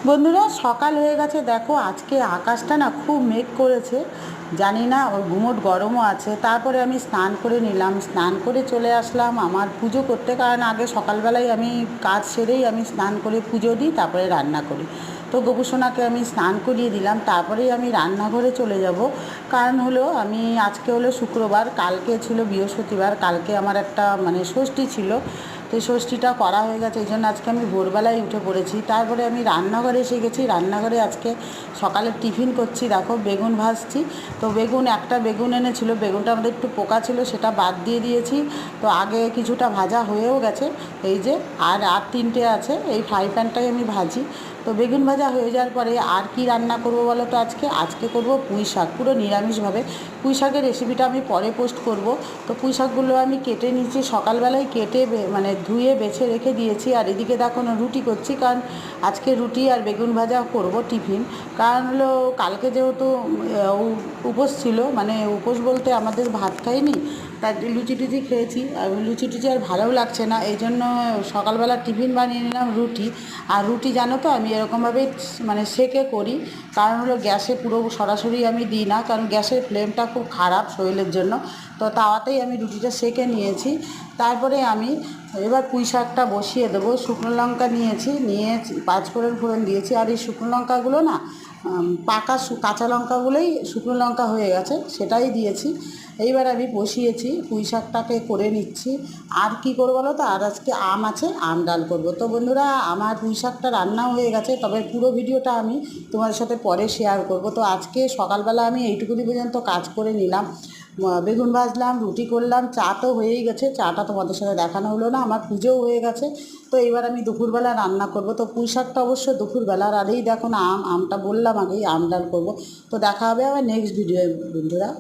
বন্ধুরা সকাল হয়ে গেছে, দেখো আজকে আকাশটা না খুব মেঘ করেছে। জানি না, ওর গুমোট গরমও আছে। তারপরে আমি স্নান করে নিলাম, স্নান করে চলে আসলাম আমার পুজো করতে, কারণ আগে সকালবেলায় আমি কাজ সেরেই আমি স্নান করে পুজো দিই, তারপরে রান্না করি। তো গোপুসোনাকে আমি স্নান করিয়ে দিলাম, তারপরেই আমি রান্নাঘরে চলে যাব। কারণ হলো আমি আজকে হলো শুক্রবার, কালকে ছিল বৃহস্পতিবার, কালকে আমার একটা ষষ্ঠী ছিল। তো ষষ্ঠীটা করা হয়ে গেছে, এই জন্য আজকে আমি ভোরবেলায় উঠে পড়েছি। তারপরে আমি রান্নাঘরে এসে গেছি। রান্নাঘরে আজকে সকালের টিফিন করছি, দেখো বেগুন ভাজছি। তো একটা বেগুন এনেছিল, বেগুনটা আমাদের একটু পোকা ছিল, সেটা বাদ দিয়ে দিয়েছি। তো আগে কিছুটা ভাজা হয়েও গেছে, এই যে আর আর তিনটে আছে, এই ফ্রাই প্যানটাই আমি ভাজি। তো বেগুন ভাজা হয়ে যাওয়ার পরে আর কি রান্না করব বলো তো? আজকে করব পুঁই শাক, পুরো নিরামিষভাবে। পুঁই শাকের রেসিপিটা আমি পরে পোস্ট করব। তো পুঁই শাকগুলো আমি কেটে নিয়েছি, সকালবেলায় কেটে ধুয়ে বেছে রেখে দিয়েছি। আর এদিকে দেখো না রুটি করছি, কারণ আজকে রুটি আর বেগুন ভাজা করব টিফিন। কারণ হলো কালকে যেহেতু উপোস ছিল, উপোস বলতে আমাদের ভাত খাইনি, তার লুচি টুচি খেয়েছি। আর লুচি টুচি আর ভালোও লাগছে না, এই জন্য সকালবেলা টিফিন বানিয়ে নিলাম রুটি। আর রুটি জানো তো আমি এরকমভাবেই সেঁকে করি, কারণ হলো গ্যাসে পুরো সরাসরি আমি দিই না, কারণ গ্যাসের ফ্লেমটা খুব খারাপ শরীরের জন্য। তো তাওয়াতেই আমি রুটিটা সেঁকে নিয়েছি। তারপরে আমি এবার পুঁই শাকটা বসিয়ে দেবো। শুকনো লঙ্কা নিয়ে পাঁচফোড়ন ফোড়ন দিয়েছি। আর এই শুকনো লঙ্কাগুলো না কাঁচা লঙ্কাগুলোই শুকনো লঙ্কা হয়ে গেছে, সেটাই দিয়েছি। এইবার আমি বসিয়েছি, পুঁই শাকটাকে করে নিচ্ছি। আর কি করবো বলো তো? আর আজকে আম আছে, আম ডাল করবো। তো বন্ধুরা, আমার পুঁই শাকটা রান্নাও হয়ে গেছে, তবে পুরো ভিডিওটা আমি তোমাদের সাথে পরে শেয়ার করব। তো আজকে সকালবেলা আমি এইটুকুনি পর্যন্ত কাজ করে নিলাম। বেগুন ভাজলাম, রুটি করলাম, চা তো হয়েই গেছে, চাটা তোমাদের সাথে দেখানো হলো না, আমার পুজোও হয়ে গেছে। তো এবার আমি দুপুরবেলা রান্না করব। তো পুঁই শাকটা অবশ্য দুপুরবেলার, আর এই দেখো না আমটা বললাম আগেই, আম ডাল করবো। তো দেখা হবে আবার নেক্সট ভিডিও বন্ধুরা।